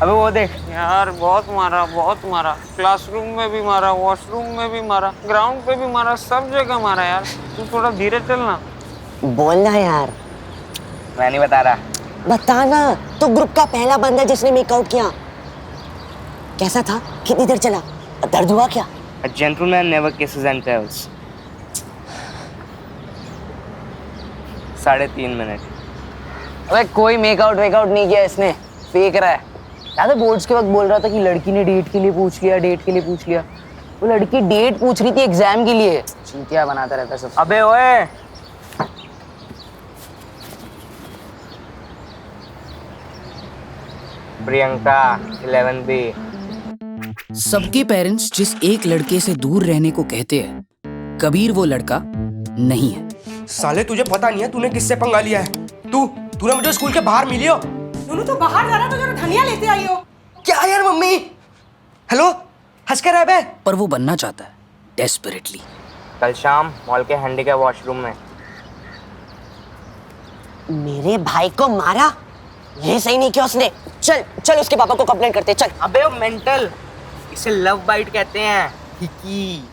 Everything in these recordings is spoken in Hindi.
अबे वो देख यार बहुत मारा, क्लासरूम में भी मारा, वॉशरूम में भी मारा, ग्राउंड पे भी मारा, सब जगह मारा यार। तू थोड़ा धीरे चलना। बोलना यार। मैं नहीं बता रहा। बताना। तो ग्रुप का पहला बंदा जिसने मेकआउट किया। कैसा था? कितनी देर चला? दर्द हुआ क्या? A gentleman never kisses and tells. 3.5 minute. अबे कोई मेकआउट वेकआउट नहीं किया इसने, फेक रहा है। याद है बोर्ड्स के वक्त बोल रहा था कि लड़की ने डेट के लिए पूछ लिया। वो लड़की डेट पूछ रही थी एग्जाम के लिए। चींटियां बनाता रहता सब। अबे ओए, प्रियंका 11B। सबके पेरेंट्स जिस एक लड़के से दूर रहने को कहते हैं, कबीर वो लड़का नहीं है। साले तुझे पता नहीं है तूने किससे पंगा लिया है? तूने मुझे स्कूल के बाहर मिली हो। तूने तो बाहर जाना तो जरा धनिया लेते आई हो। क्या यार मम्मी? हेलो, हंस कर रहा है बे? पर वो बनना चाहता है डेस्परेटली। कल शाम मॉल के हैंडी के वॉशरूम में। मेरे भाई को मारा? ये सही नहीं किया उसने। चल उसके पापा को कंप्लेंट करते। चल। अबे वो मेंटल, इसे लव बाइट कहते हैं। हिकी।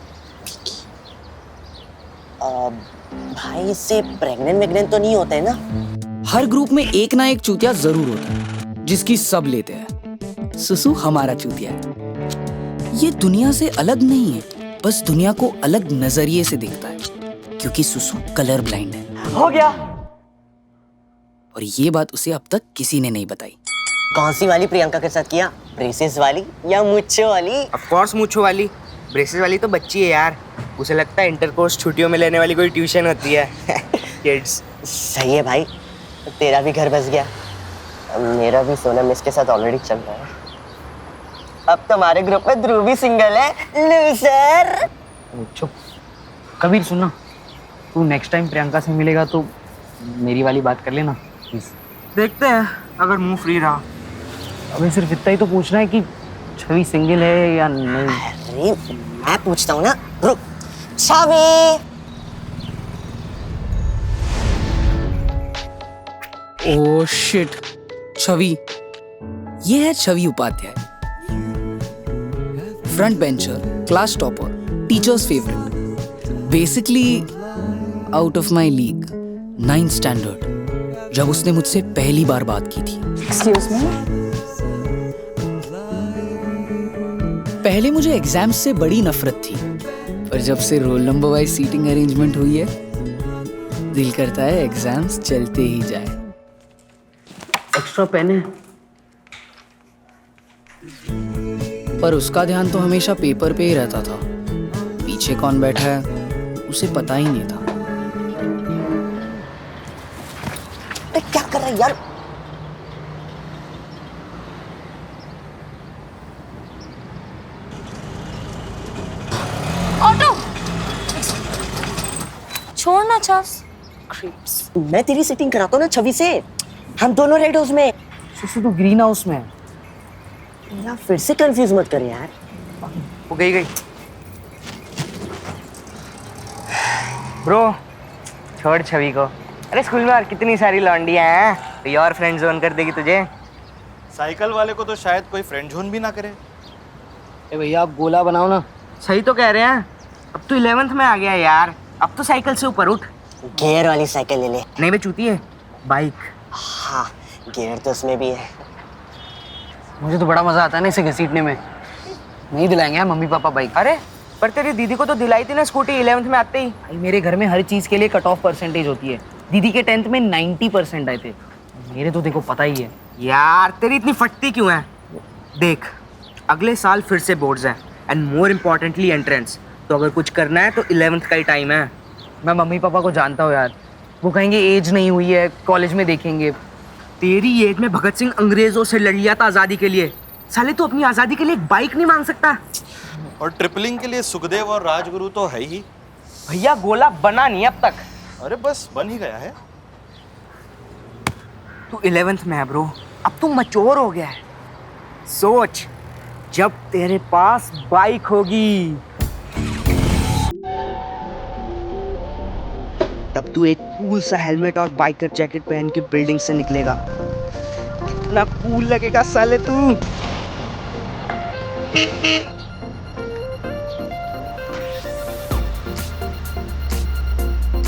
भाई इससे प्रेग्नेंट तो नहीं होते ना? हर ग्रुप में एक ना एक चूतिया जरूर होता है जिसकी सब लेते हैं। सुसु हमारा चूतिया है। ये दुनिया से अलग नहीं है, बस दुनिया को अलग नजरिए से देखता है, क्योंकि सुसु कलर ब्लाइंड है। हो गया। और ये बात उसे अब तक किसी ने नहीं बताई। कौन सी वाली प्रियंका के साथ किया? ब्रेसेस वाली या मुच्छो वाली? ऑफ कोर्स मूंछों वाली। ब्रेसेस वाली तो बच्ची है यार, उसे लगता है इंटरकोर्स छुट्टियों में लेने वाली कोई ट्यूशन होती है। किड्स। सही है भाई, तेरा भी घर बस गया। मेरा भी सोनम इसके साथ ऑलरेडी चल रहा है। अब तुम्हारे ग्रुप में ध्रुव भी सिंगल है। लूजर। चुप। कबीर सुनना, तू नेक्स्ट टाइम प्रियंका से मिलेगा तो मेरी वाली बात कर लेना प्लीज। देखते हैं अगर मुंह फ्री रहा। अबे सिर्फ इतना ही तो पूछना है कि छवि सिंगल है या नहीं। अरे मैं पूछता हूँ ना, रुक। छवि। Oh shit, Chhavi. ये है Chhavi Upadhyay, front bencher, class topper, teachers favourite, basically out of my league. 9th standard, जब उसने मुझसे पहली बार बात की थी। Excuse me. पहले मुझे एग्जाम्स से बड़ी नफरत थी, पर जब से roll number wise seating arrangement हुई है, दिल करता है एग्जाम्स चलते ही जाए। एक्स्ट्रा पेन है? पर उसका ध्यान तो हमेशा पेपर पे ही रहता था। पीछे कौन बैठा है उसे पता ही नहीं था। क्या कर रहा है यार? ऑटो छोड़ना चास। क्रीप्स। मैं तेरी सीटिंग कराता हूँ ना छवि से। हम दोनों रेड हाउस में। सुसु तो ग्रीन हाउस में है। यार फिर से कंफ्यूज मत कर यार। वो गई। ब्रो, छोड़ छवि को। अरे स्कूल में और कितनी सारी लौंडियां हैं, कोई और फ्रेंड जोन कर देगी तुझे। साइकिल वाले को तो शायद कोई फ्रेंड जोन भी ना करे। ए भैया आप गोला बनाओ ना। सही तो कह रहे हैं, अब तो 11th में आ गया यार, अब तो साइकिल से ऊपर उठ। गियर वाली साइकिल ले ले। नहीं बे चूती है, बाइक। हाँ, गियर तो उसमें भी है। मुझे तो बड़ा मजा आता है ना इसे घसीटने में। नहीं दिलाएंगे यार मम्मी पापा बाइक। अरे पर तेरी दीदी को तो दिलाई थी ना स्कूटी 11th में आते ही। भाई मेरे घर में हर चीज के लिए कट ऑफ परसेंटेज होती है। दीदी के 10th में 90% आए थे। मेरे तो देखो पता ही है। यार तेरी इतनी फटती क्यों है? देख, अगले साल फिर से बोर्ड्स हैं एंड मोर इम्पोर्टेंटली एंट्रेंस, तो अगर कुछ करना है तो 11th का ही टाइम है। मैं मम्मी पापा को जानता हूँ यार, वो कहेंगे एज नहीं हुई है, कॉलेज में देखेंगे। तेरी एज में भगत सिंह अंग्रेजों से लड़ लिया था आज़ादी के लिए। साले तू अपनी आज़ादी के लिए एक बाइक नहीं मांग सकता? और ट्रिपलिंग के लिए सुखदेव और राजगुरु तो है ही। भैया गोला बना नहीं अब तक। अरे बस बन ही गया है। तू 11th में है ब्रो, अब तू मैच्योर हो गया है। सोच, जब तेरे पास बाइक होगी तब तू एक कूल सा हेलमेट और बाइकर जैकेट पहन के बिल्डिंग से निकलेगा। कितना कूल लगेगा साले तू।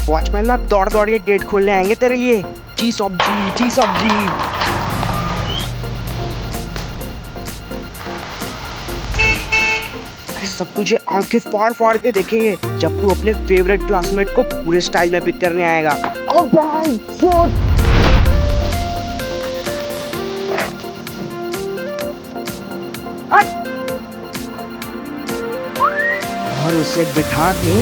वॉचमैन ना दौड़ दौड़ के गेट खोलने आएंगे तेरे लिए। ची सब्जी, ची सब्जी। अरे सब तुझे आंखें फाड़ फाड़ के देखेंगे जब तू अपने फेवरेट क्लासमेट को पूरे स्टाइल में पिक करने आएगा। और उसे बिठा के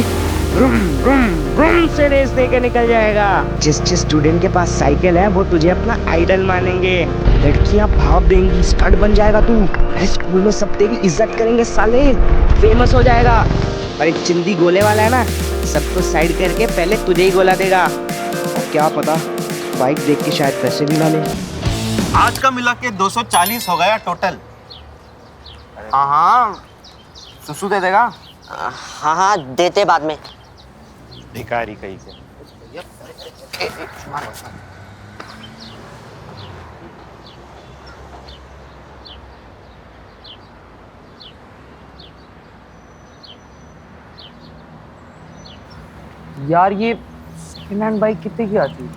रूम रूम रूम से रेस दे के निकल जाएगा। जिस स्टूडेंट के पास साइकिल है वो तुझे अपना आइडल मानेंगे। लड़कियां भाव देंगी, स्टड बन जाएगा तू। अरे स्कूल में सब तेरी इज्जत करेंगे साले, फेमस हो जाएगा। और एक चिंदी गोले वाला है ना, सबको साइड करके पहले तुझे ही गोला देगा। और क्या पता बाइक देख के शायद पैसे भी ना ले। आज का मिला के 240 हो गया टोटल। हाँ, सुसु दे देगा। हाँ हाँ देते बाद में। भिखारी कहीं के। यार ये सेकेंड हैंड बाइक कितने की आती है?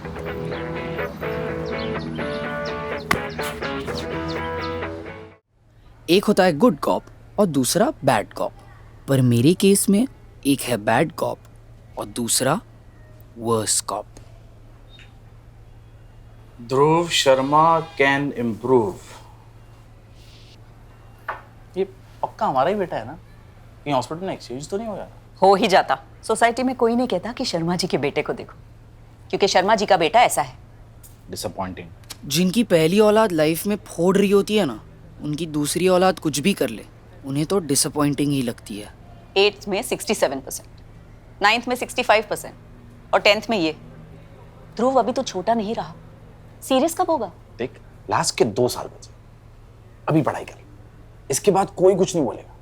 एक होता है गुड कॉप और दूसरा बैड कॉप, पर मेरे केस में एक है बैड कॉप और दूसरा worse cop. Dhruv Sharma can improve. ये पक्का हमारा ही बेटा है ना? कहीं हॉस्पिटल में एक्सचेंज तो नहीं हो गया? हो ही जाता। सोसाइटी में कोई नहीं कहता कि शर्मा जी के बेटे को देखो, क्योंकि शर्मा जी का बेटा ऐसा है। डिसअपॉइंटिंग। जिनकी पहली औलाद लाइफ में फोड़ रही होती है ना, उनकी दूसरी औलाद कुछ भी कर ले उन्हें तो डिसअपॉइंटिंग ही लगती है। 8th में 67%, 9th में 65% और 10th में ये। ध्रुव अभी तो छोटा नहीं रहा, सीरियस कब होगा? देख, लास्ट के 2 साल बचे, अभी पढ़ाई कर, इसके बाद कोई कुछ नहीं बोलेगा।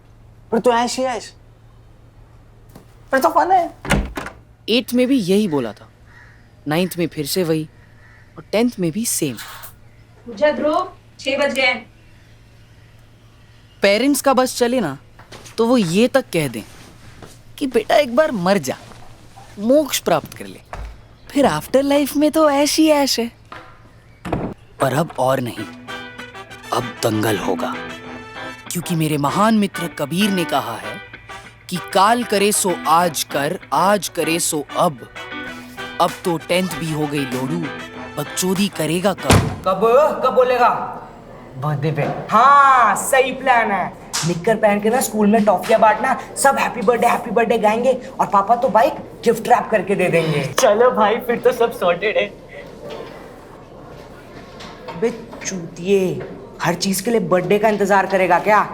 पर तो ऐश ही ऐश, पर तो फन है। 8th में भी यही बोला था, 9th में फिर से वही और 10th में भी सेम। मुझे ध्रुव 6 बज गए। पेरेंट्स का बस चले ना तो वो ये तक कह दें कि बेटा एक बार मर जा, मोक्ष प्राप्त कर ले, फिर आफ्टर लाइफ में तो ऐश ही ऐश है। पर अब और नहीं, अब दंगल होगा, क्योंकि मेरे महान मित्र कबीर ने कहा है कि काल करे सो आज कर, आज करे सो अब। अब तो 10th भी हो गई लोडू, बकचोदी करेगा कब? कब बोलेगा? बर्थडे पे। हाँ सही प्लान है। निक्कर पहन के ना स्कूल में टॉफियां बांटना, सब हैप्पी बर्थडे गाएंगे और पापा तो बाइक गिफ्ट रैप करके दे देंगे। चलो भाई फिर तो सब सॉर्टेड है। अबे चूतिए, हर चीज के लिए बर्थडे का इंतजार करेगा क्या?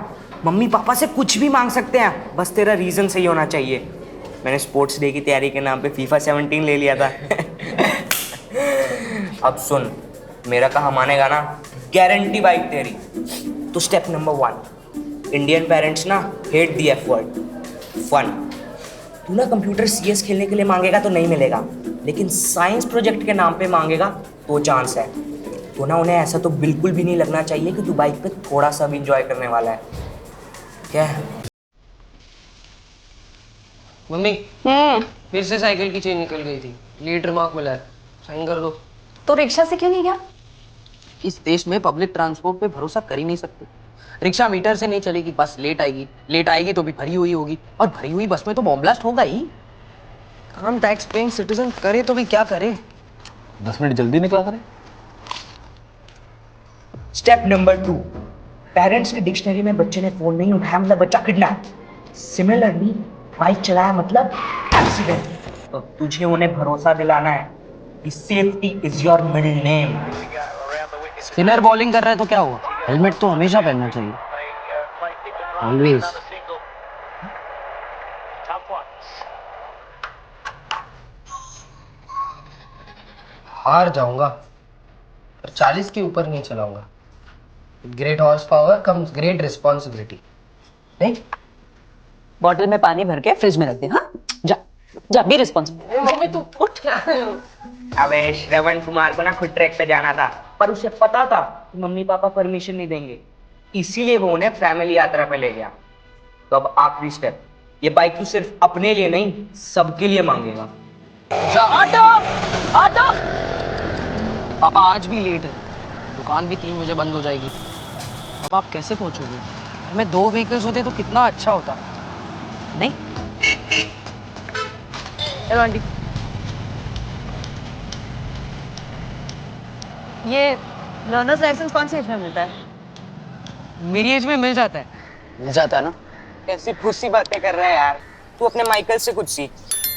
मम्मी पापा से कुछ भी मांग सकते हैं, बस तेरा रीजन सही होना चाहिए। मैंने स्पोर्ट्स डे की तैयारी के नाम पे FIFA 17 ले लिया था। अब सुन, मेरा कहा मानेगा ना, गारंटी बाइक तेरी। तो स्टेप नंबर 1, इंडियन पेरेंट्स ना hate the F word, fun. तू ना कंप्यूटर CS खेलने के लिए मांगेगा तो नहीं मिलेगा, लेकिन साइंस प्रोजेक्ट के नाम पे मांगेगा तो चांस है। तो ना उन्हें ऐसा तो बिल्कुल भी नहीं लगना चाहिए कि तू बाइक पे थोड़ा सा भी इंजॉय करने वाला है। क्या है? मम्मी फिर से साइकिल की चेन निकल गई थी, लेट रिमार्क मिला है, साइन कर दो। तो रिक्शा से क्यों नहीं गया? इस देश में पब्लिक ट्रांसपोर्ट पे भरोसा कर ही नहीं सकते। रिक्शा मीटर से नहीं चलेगी, बस लेट आएगी तो भी भरी हुई होगी, और भरी हुई बस में तो बॉम्ब ब्लास्ट होगा ही। हम टैक्स पेइंग सिटीजन करे तो भी क्या करे? 10 मिनट जल्दी निकला करें। स्टेप नंबर 2, पेरेंट्स की डिक्शनरी में बच्चे ने फोन नहीं उठाया मतलब बच्चा किडनैप। सिमिलरली बाइक चलाया मतलब एक्सीडेंट। तो तुझे उन्हें भरोसा दिलाना है कि safety is your middle name. Spinner bowling कर रहा है तो क्या हुआ? हेलमेट तो हमेशा पहनना चाहिए, ऑलवेज। हार जाऊंगा पर 40 के ऊपर नहीं चलाऊंगा। Great horse power comes great responsibility. नहीं, बॉटल में पानी भर के फ्रिज में रख दे। हाँ जा जा, बी रिस्पॉन्सिबल। मम्मी तू उठ। अबे श्रवण कुमार को ना खुद ट्रैक पे जाना था, पर उसे पता था कि मम्मी पापा परमिशन नहीं देंगे, इसीलिए वो उन्हें फैमिली यात्रा पे ले गया। तो अब आखिरी स्टेप, ये बाइक तू सिर्फ अपने लिए नहीं सबके लिए मांगेगा। Auto auto. पापा आज भी लेट है, दुकान भी 3 बजे बंद हो जाएगी। अब आप कैसे पहुंचोगे? हमें 2 व्हीकल्स होते तो कितना अच्छा होता। नहीं हेलो आंटी, ये लर्नर्स लाइसेंस कौन सी एज में मिलता है? मेरी एज में मिल जाता है। मिल जाता है ना? कैसी फुस्सी बातें कर रहा है यार। तू अपने माइकल से कुछ सीख।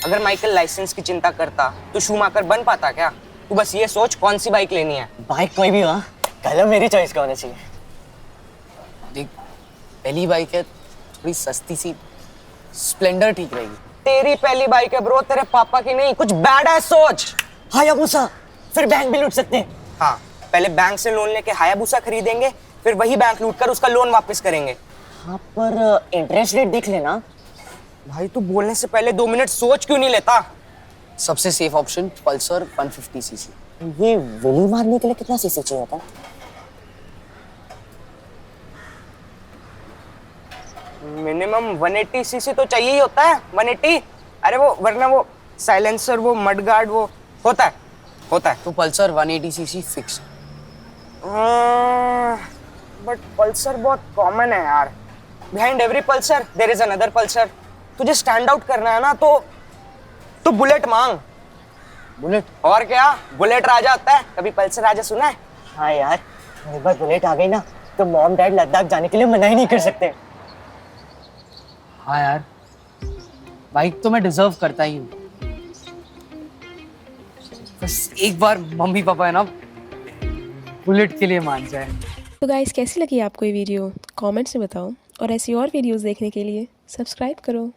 अगर माइकल लाइसेंस की चिंता करता तो शूमाकर बन पाता क्या? तू बस ये सोच कौन सी बाइक लेनी है। बाइक कोई भी हो, कलर मेरी चॉइस का होना चाहिए। देख, पहली बाइक है, थोड़ी सस्ती सी स्प्लेंडर ठीक रहेगी। तेरी पहली बाइक है ब्रो, तेरे पापा की नहीं। कुछ बैड है सोच। हायाबुसा, फिर बैंक भी लूट सकते हैं। हाँ, पहले बैंक से लोन लेके हायाबुसा खरीदेंगे, फिर वही बैंक लूट कर उसका लोन वापस करेंगे। हाँ, पर इंटरेस्ट रेट देख लेना। भाई तू बोलने से पहले 2 मिनट सोच क्यों नहीं लेता? सबसे सेफ ऑप्शन पल्सर 150 सीसी। ये विली मारने के लिए कितना सीसी चाहिए होता है? मिनिमम 180 सीसी तो चाहिए ही होता है। 180। अरे वो वरना वो साइलेंसर, वो मडगार्ड, वो होता है। तो Pulsar 180 CC fix. But Pulsar बहुत कॉमन है यार। Behind every Pulsar there is another Pulsar. तुझे स्टैंड आउट करना है ना तो बुलेट मांग। बुलेट? और क्या, बुलेट राजा होता है। कभी पल्सर राजा सुना है? हाँ यार, एक बार बुलेट आ गई ना तो मॉम डैड लद्दाख जाने के लिए मना ही नहीं कर सकते। हाँ यार, बाइक तो मैं डिजर्व करता ही हूँ। बस एक बार मम्मी पापा है ना बुलेट के लिए मान जाए। तो गाइस, कैसी लगी आपको ये वीडियो? कमेंट्स में बताओ, और ऐसी और वीडियोस देखने के लिए सब्सक्राइब करो।